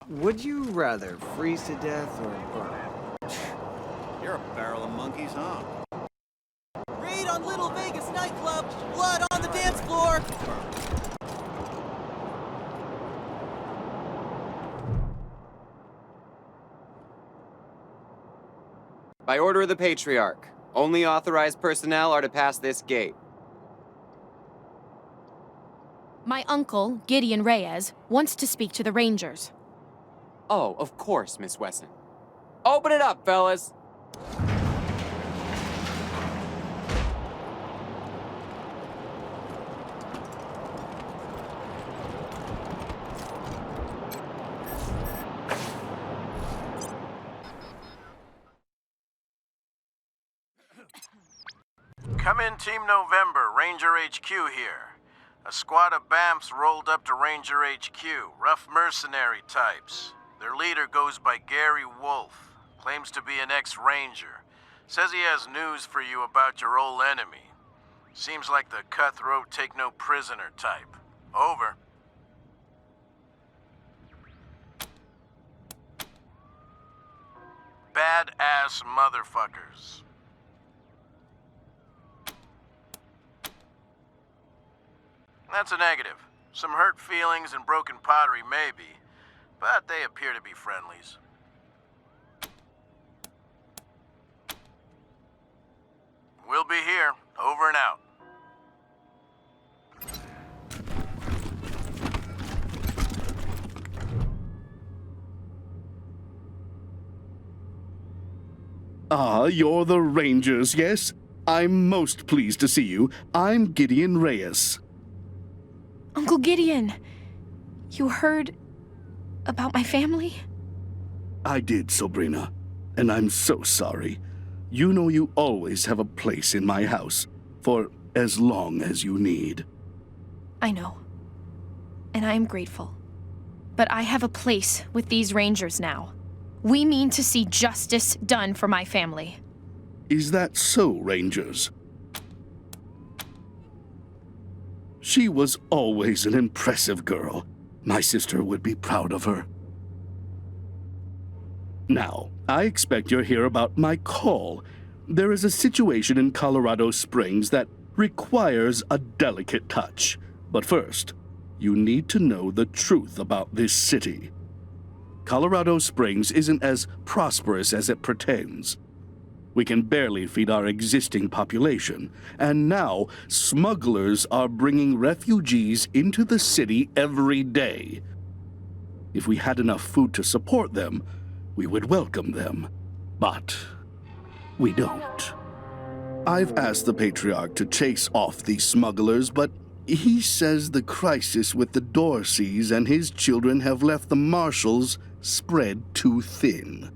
Would you rather freeze to death or burn? You're a barrel of monkeys, huh? Raid on Little Vegas nightclub! Blood on the dance floor! By order of the Patriarch, only authorized personnel are to pass this gate. My uncle, Gideon Reyes, wants to speak to the Rangers. Oh, of course, Miss Wesson. Open it up, fellas! Come in, Team November, Ranger HQ here. A squad of BAMFs rolled up to Ranger HQ, rough mercenary types. Their leader goes by Gary Wolf, claims to be an ex-Ranger. Says he has news for you about your old enemy. Seems like the cutthroat take-no-prisoner type. Over. Badass motherfuckers. That's a negative. Some hurt feelings and broken pottery maybe, but they appear to be friendlies. We'll be here. Over and out. Ah, you're the Rangers, yes? I'm most pleased to see you. I'm Gideon Reyes. Uncle Gideon, you heard about my family? I did, Sabrina, and I'm so sorry. You know you always have a place in my house, for as long as you need. I know, and I am grateful. But I have a place with these Rangers now. We mean to see justice done for my family. Is that so, Rangers? She was always an impressive girl. My sister would be proud of her. Now, I expect you're here about my call. There is a situation in Colorado Springs that requires a delicate touch. But first, you need to know the truth about this city. Colorado Springs isn't as prosperous as it pretends. We can barely feed our existing population, and now smugglers are bringing refugees into the city every day. If we had enough food to support them, we would welcome them, but we don't. I've asked the Patriarch to chase off these smugglers, but he says the crisis with the Dorseys and his children have left the marshals spread too thin.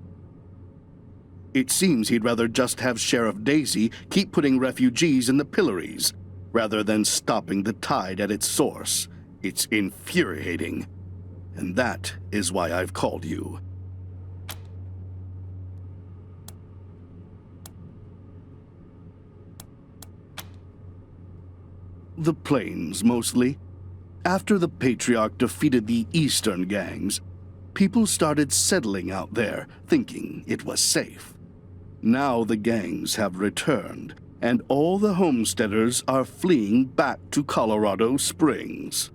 It seems he'd rather just have Sheriff Daisy keep putting refugees in the pillories, rather than stopping the tide at its source. It's infuriating. And that is why I've called you. The plains, mostly. After the Patriarch defeated the eastern gangs, people started settling out there, thinking it was safe. Now the gangs have returned, and all the homesteaders are fleeing back to Colorado Springs.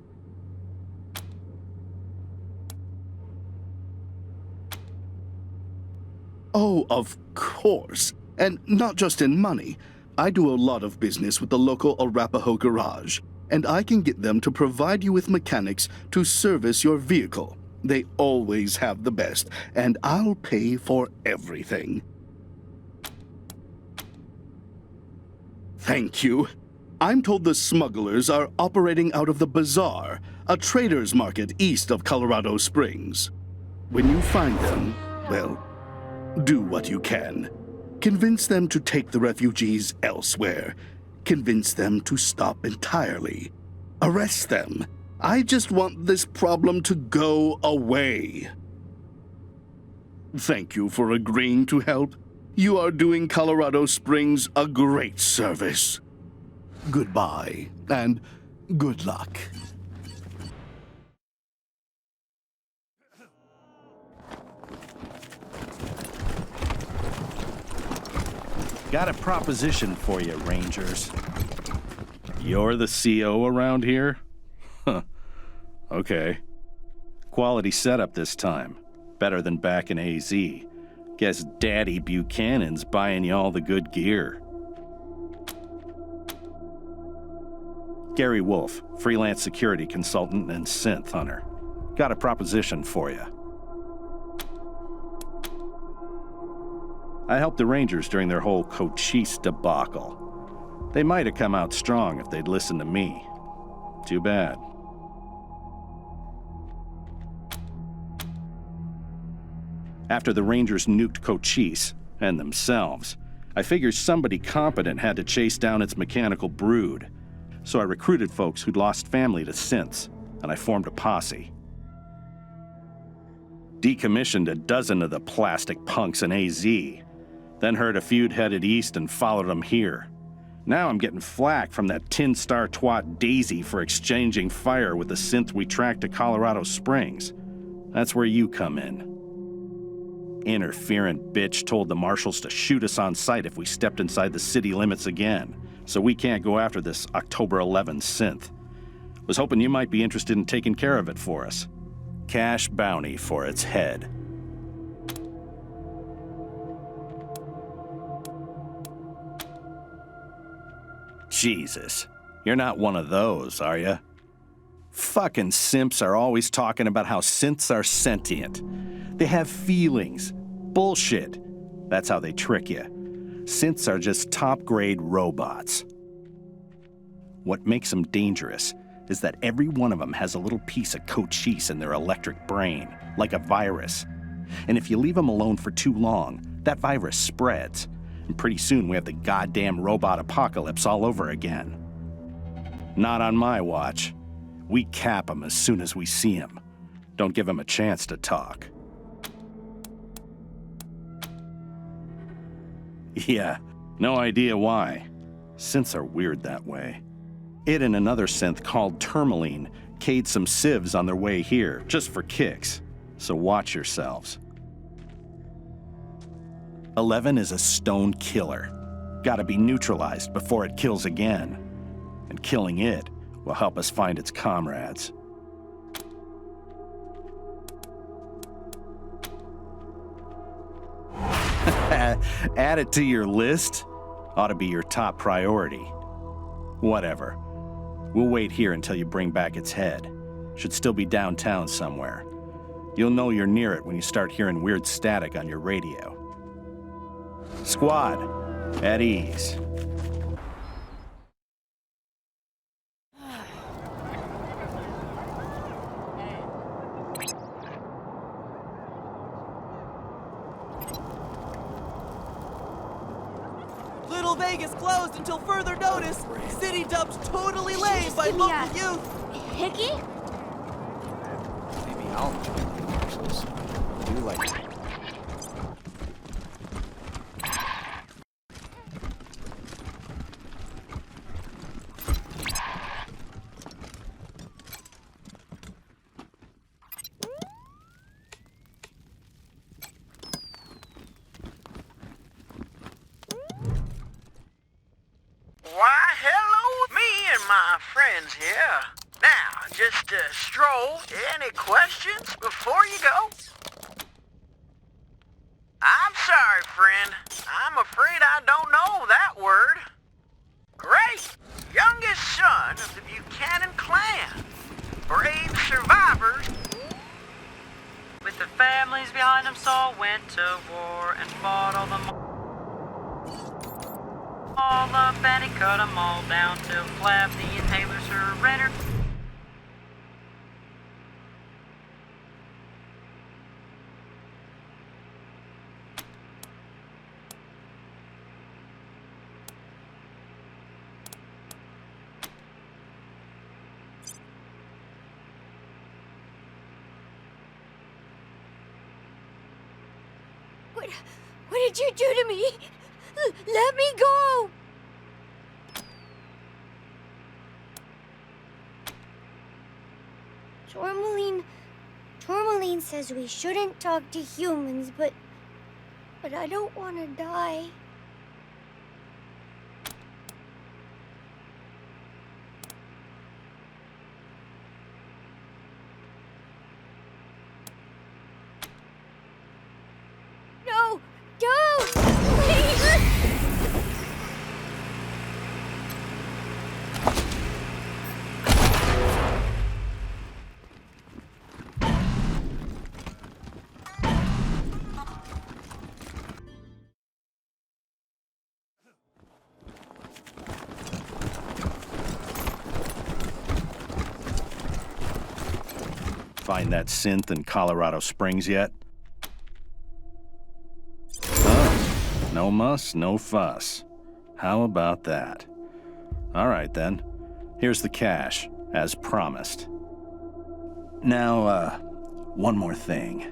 Oh, of course. And not just in money. I do a lot of business with the local Arapaho garage, and I can get them to provide you with mechanics to service your vehicle. They always have the best, and I'll pay for everything. Thank you. I'm told the smugglers are operating out of the Bazaar, a trader's market east of Colorado Springs. When you find them, well, do what you can. Convince them to take the refugees elsewhere. Convince them to stop entirely. Arrest them. I just want this problem to go away. Thank you for agreeing to help. You are doing Colorado Springs a great service. Goodbye, and good luck. Got a proposition for you, Rangers. You're the CO around here? Huh. Okay. Quality setup this time. Better than back in AZ. Guess Daddy Buchanan's buying you all the good gear. Gary Wolf, freelance security consultant and synth hunter. Got a proposition for you. I helped the Rangers during their whole Cochise debacle. They might have come out strong if they'd listened to me. Too bad. After the Rangers nuked Cochise, and themselves, I figured somebody competent had to chase down its mechanical brood. So I recruited folks who'd lost family to synths, and I formed a posse. Decommissioned a dozen of the plastic punks in AZ, then heard a feud headed east and followed them here. Now I'm getting flack from that tin star twat Daisy for exchanging fire with the synth we tracked to Colorado Springs. That's where you come in. Interferent bitch told the marshals to shoot us on sight if we stepped inside the city limits again, so we can't go after this October 11 synth. Was hoping you might be interested in taking care of it for us. Cash bounty for its head. Jesus, you're not one of those, are you? Fucking simps are always talking about how synths are sentient. They have feelings. Bullshit. That's how they trick you. Synths are just top-grade robots. What makes them dangerous is that every one of them has a little piece of Cochise in their electric brain, like a virus. And if you leave them alone for too long, that virus spreads. And pretty soon we have the goddamn robot apocalypse all over again. Not on my watch. We cap them as soon as we see them. Don't give them a chance to talk. Yeah, no idea why. Synths are weird that way. It and another synth called Tourmaline K'd some civs on their way here, just for kicks. So watch yourselves. 11 is a stone killer. Gotta be neutralized before it kills again. And killing it will help us find its comrades. Add it to your list? Ought to be your top priority. Whatever. We'll wait here until you bring back its head. Should still be downtown somewhere. You'll know you're near it when you start hearing weird static on your radio. Squad, at ease. Little Vegas closed until further notice. City dumped totally lame by local youth. Hickey? Maybe I'll join the marshals. Do like Why, hello, me and my friends here. Now, just a stroll. Any questions before you go? I'm sorry, friend. I'm afraid I don't know that word. Great. Youngest son of the Buchanan clan. Brave survivors. With the families behind them, Saul went to war and fought all up and he cut them all down till Flab the inhaler surrendered. What did you do to me? Let me go! Tourmaline says we shouldn't talk to humans, but I don't want to die. Find that synth in Colorado Springs yet? Oh, no muss, no fuss. How about that? All right, then. Here's the cash, as promised. Now, one more thing.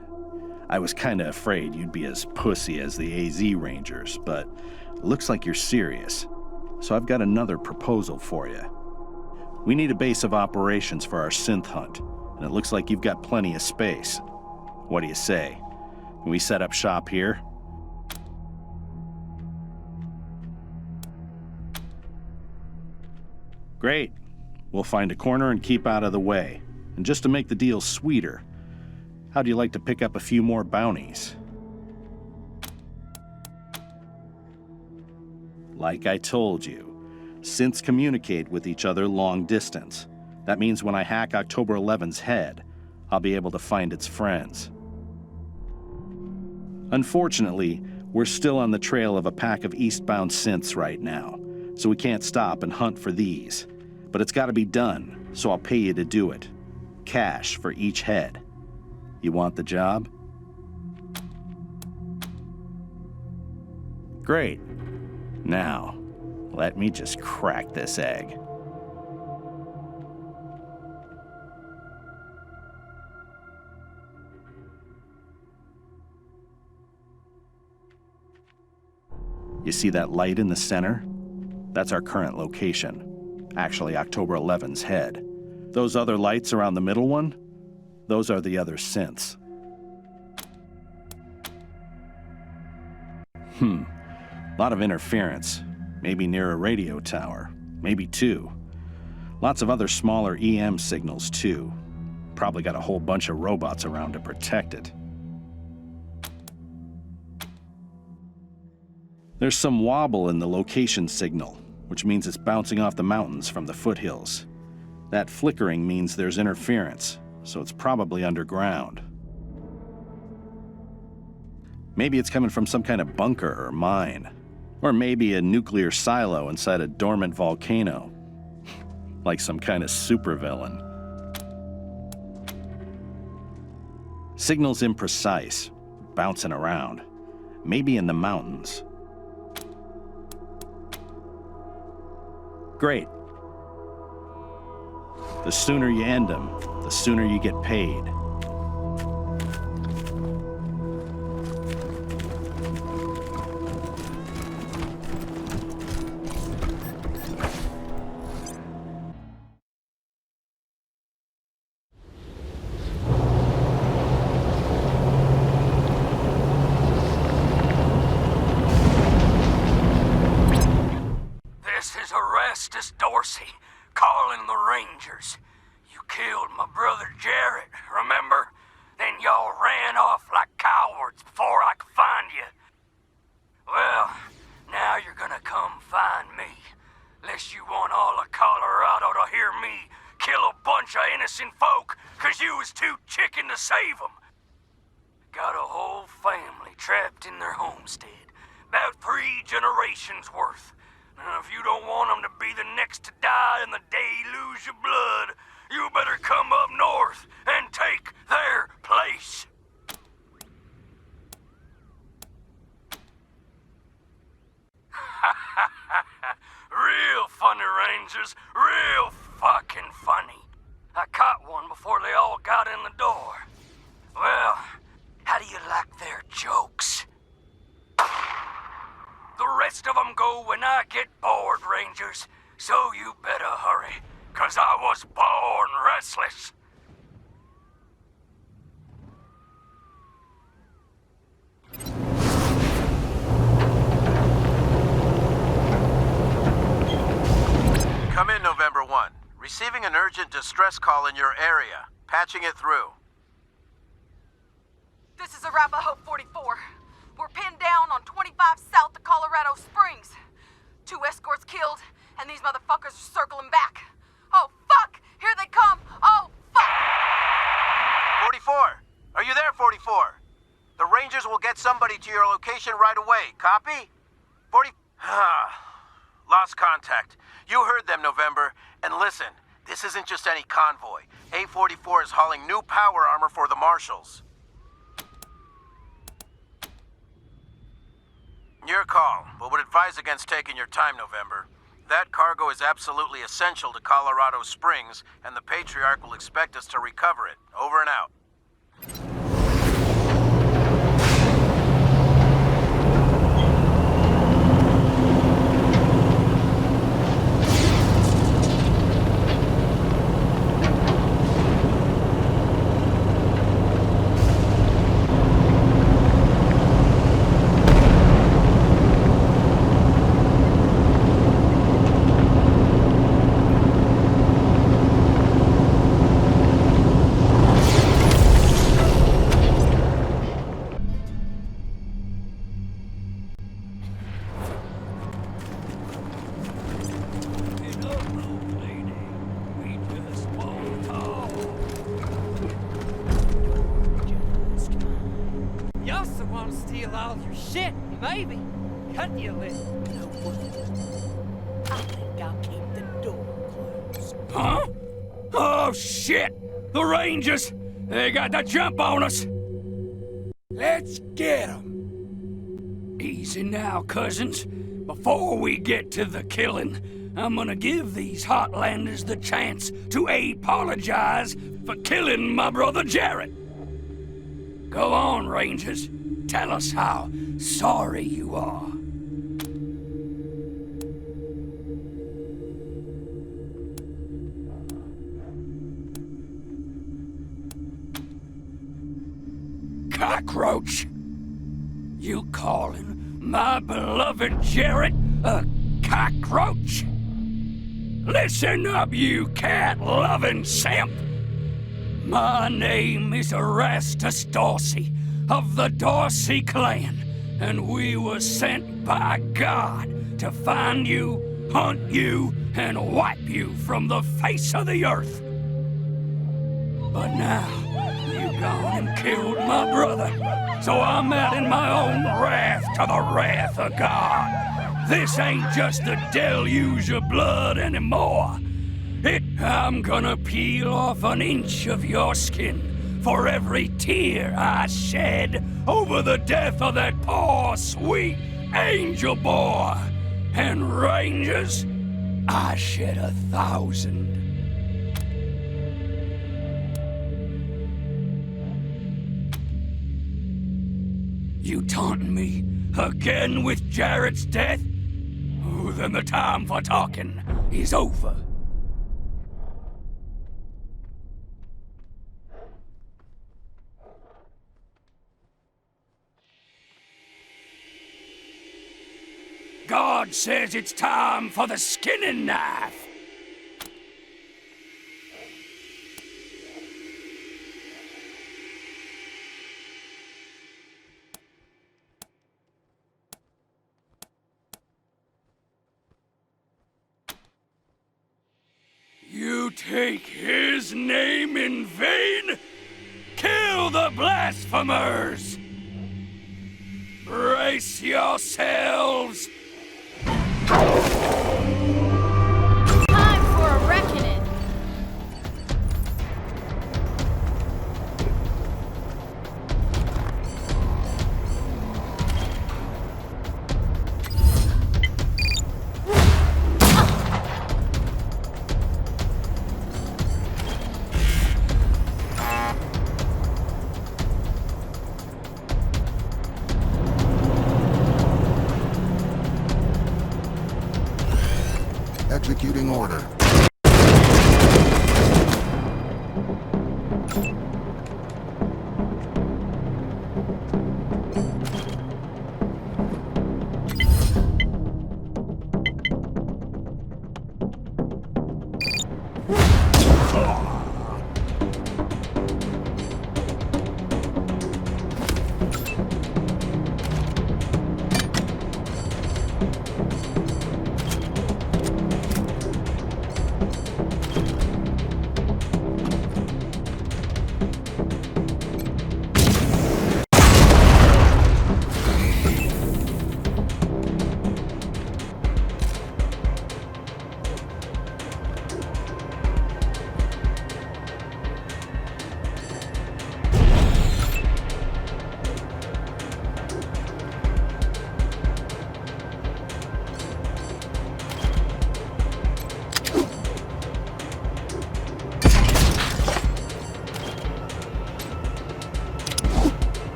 I was kinda afraid you'd be as pussy as the AZ Rangers, but looks like you're serious. So I've got another proposal for you. We need a base of operations for our synth hunt, and it looks like you've got plenty of space. What do you say? Can we set up shop here? Great. We'll find a corner and keep out of the way. And just to make the deal sweeter, how'd you like to pick up a few more bounties? Like I told you, synths communicate with each other long distance. That means when I hack October 11's head, I'll be able to find its friends. Unfortunately, we're still on the trail of a pack of eastbound synths right now, so we can't stop and hunt for these. But it's got to be done, so I'll pay you to do it. Cash for each head. You want the job? Great. Now, let me just crack this egg. You see that light in the center? That's our current location. Actually, October 11's head. Those other lights around the middle one? Those are the other synths. Lot of interference. Maybe near a radio tower. Maybe two. Lots of other smaller EM signals, too. Probably got a whole bunch of robots around to protect it. There's some wobble in the location signal, which means it's bouncing off the mountains from the foothills. That flickering means there's interference, so it's probably underground. Maybe it's coming from some kind of bunker or mine. Or maybe a nuclear silo inside a dormant volcano. Like some kind of supervillain. Signal's imprecise, bouncing around. Maybe in the mountains. Great. The sooner you end them, the sooner you get paid. This is Orestes Dorsey, calling the Rangers. You killed my brother Jarrett, remember? Then y'all ran off like cowards before I could find you. Well, now you're gonna come find me. Unless you want all of Colorado to hear me kill a bunch of innocent folk 'cause you was too chicken to save them. Got a whole family trapped in their homestead. About 3 generations worth. Now, if you don't want them to be the next to die in the day you lose your blood, you better come up north and take their place. Real funny, Rangers. Real fucking funny. I caught one before they all got in the door. Well, how do you like their jokes? The rest of them go when I get bored, Rangers. So you better hurry, 'cause I was born restless. Come in, November 1. Receiving an urgent distress call in your area. Patching it through. This is Arapahoe 44. We're pinned down on 25 south of Colorado Springs. 2 escorts killed, and these motherfuckers are circling back. Oh, fuck! Here they come! Oh, fuck! 44! Are you there, 44? The Rangers will get somebody to your location right away. Copy? 40... Lost contact. You heard them, November. And listen, This isn't just any convoy. A44 is hauling new power armor for the Marshals. Your call, but would advise against taking your time, November. That cargo is absolutely essential to Colorado Springs, and the Patriarch will expect us to recover it. Over and out. Maybe. Cut you a little. No way. I think I'll keep the door closed. Huh? Oh, shit! The Rangers! They got the jump on us! Let's get 'em. Easy now, cousins. Before we get to the killing, I'm gonna give these Heartlanders the chance to apologize for killing my brother Jarrett. Go on, Rangers. Tell us how sorry you are. Cockroach! You calling my beloved Jarrett a cockroach? Listen up, you cat-loving simp! My name is Erastus Dorsey of the Dorsey clan, and we were sent by God to find you, hunt you, and wipe you from the face of the earth. But now, you gone and killed my brother, so I'm adding my own wrath to the wrath of God. This ain't just the deluge of blood anymore. I'm gonna peel off an inch of your skin for every tear I shed over the death of that poor, sweet angel boy. And Rangers, I shed 1,000. You taunting me again with Jarrett's death? Oh, then the time for talking is over. God says it's time for the skinning knife. You take his name in vain? Kill the blasphemers! Brace yourselves! Time for a reckoning! Executing order.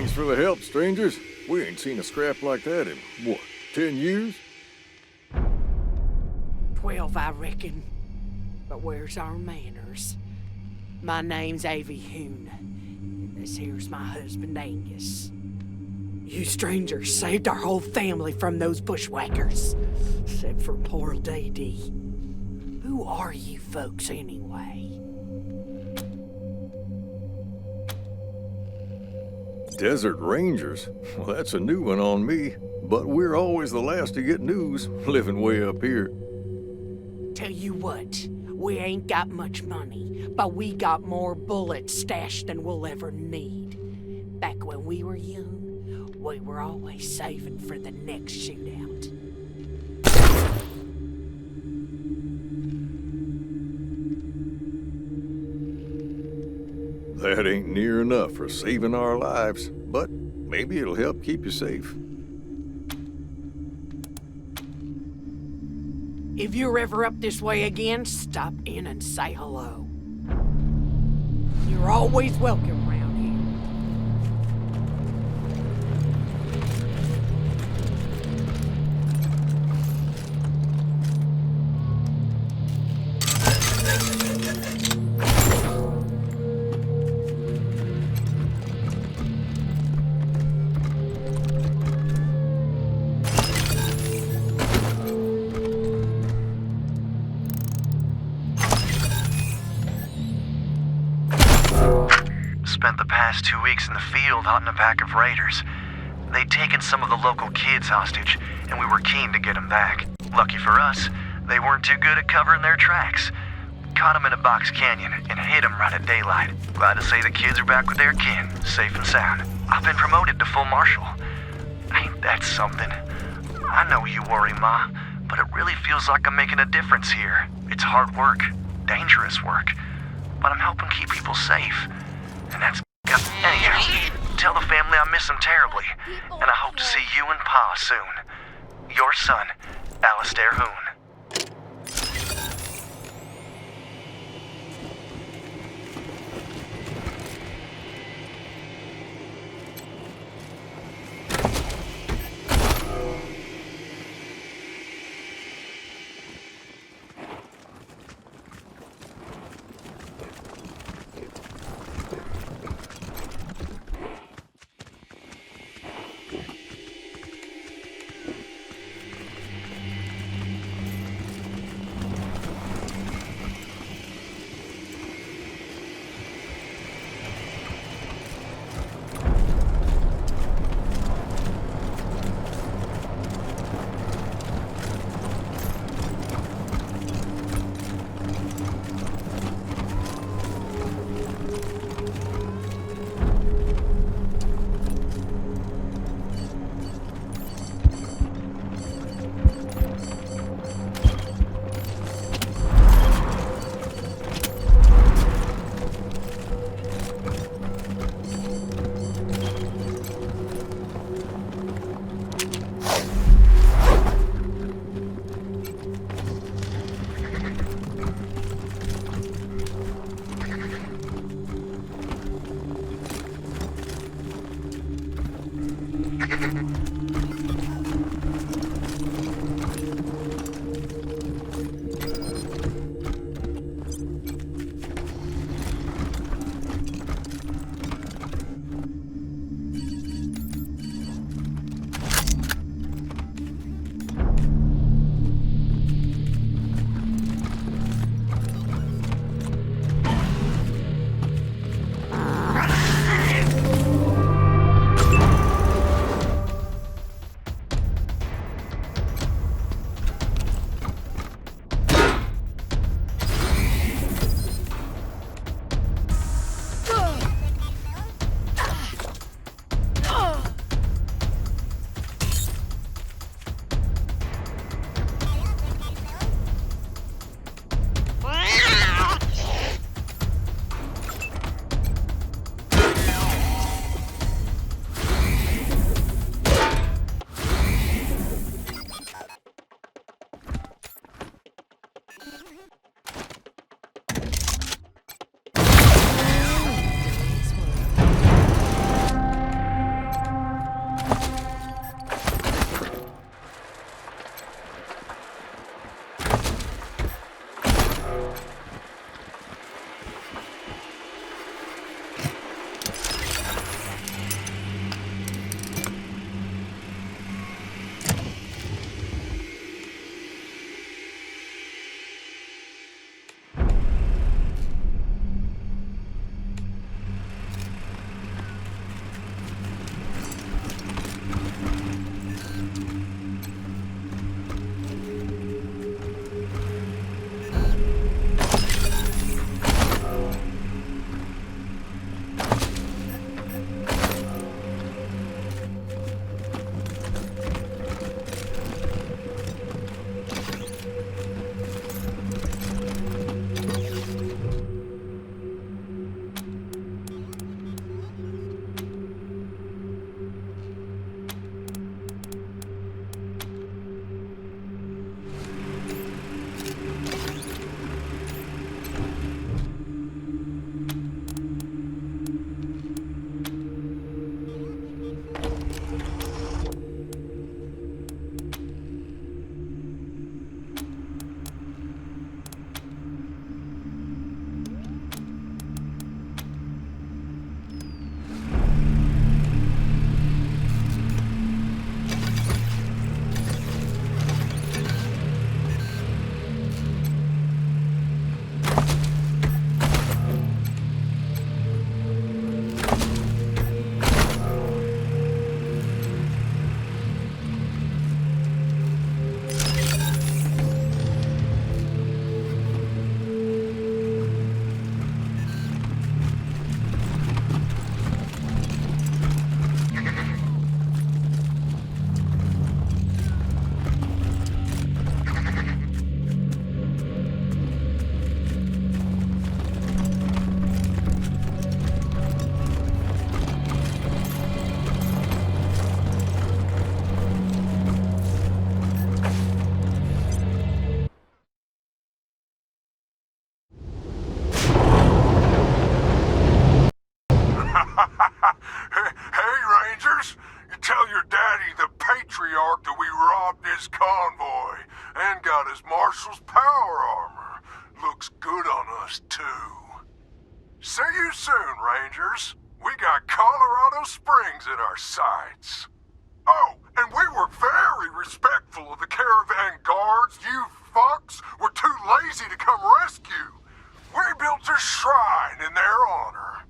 Thanks for the help, strangers. We ain't seen a scrap like that in, what, 10 years? 12, I reckon. But where's our manners? My name's Avie Hoon, and this here's my husband Angus. You strangers saved our whole family from those bushwhackers, except for poor Dee. Who are you folks anyway? Desert Rangers? Well, that's a new one on me. But we're always the last to get news, living way up here. Tell you what, we ain't got much money, but we got more bullets stashed than we'll ever need. Back when we were young, we were always saving for the next shootout. That ain't near enough for saving our lives, but maybe it'll help keep you safe. If you're ever up this way again, stop in and say hello. You're always welcome round here. Spent the past 2 weeks in the field hunting a pack of raiders. They'd taken some of the local kids hostage, and we were keen to get them back. Lucky for us, they weren't too good at covering their tracks. Caught them in a box canyon and hit them right at daylight. Glad to say the kids are back with their kin, safe and sound. I've been promoted to full marshal. Ain't that something? I know you worry, Ma, but it really feels like I'm making a difference here. It's hard work, dangerous work, but I'm helping keep people safe. And that's... Anyhow, tell the family I miss them terribly, and I hope to see you and Pa soon. Your son, Alistair Hoon. things in our sights. Oh, and we were very respectful of the caravan guards. You fucks were too lazy to come rescue. We built a shrine in their honor.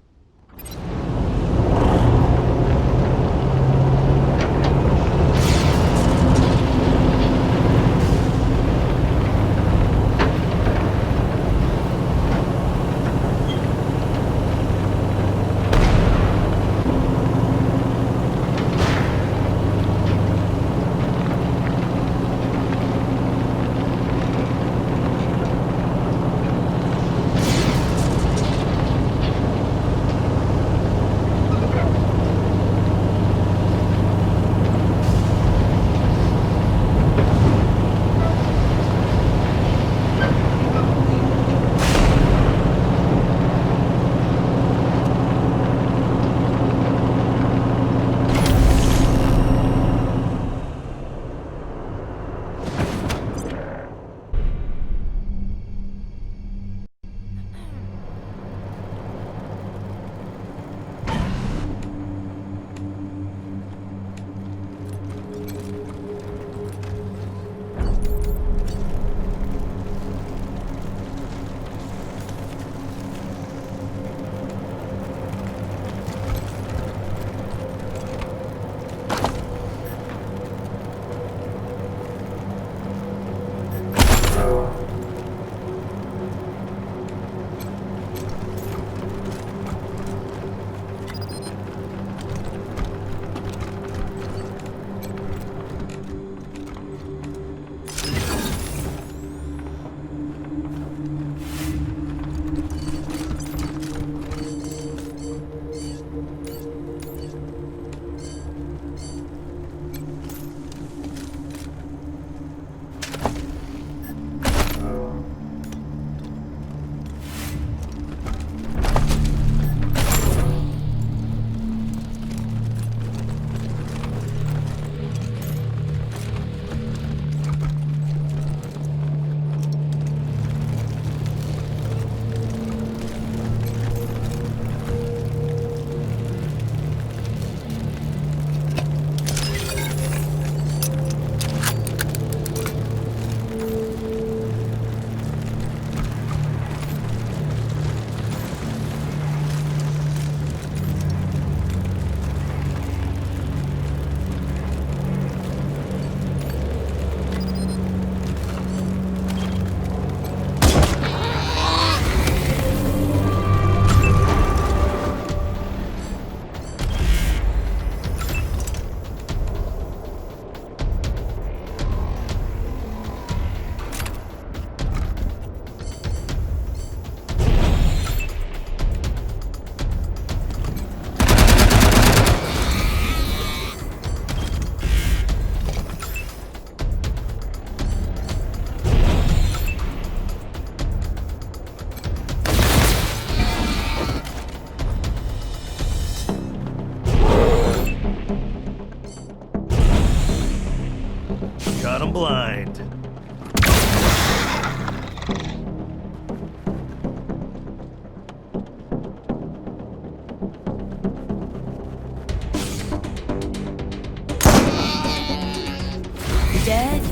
Got him blind. Dead?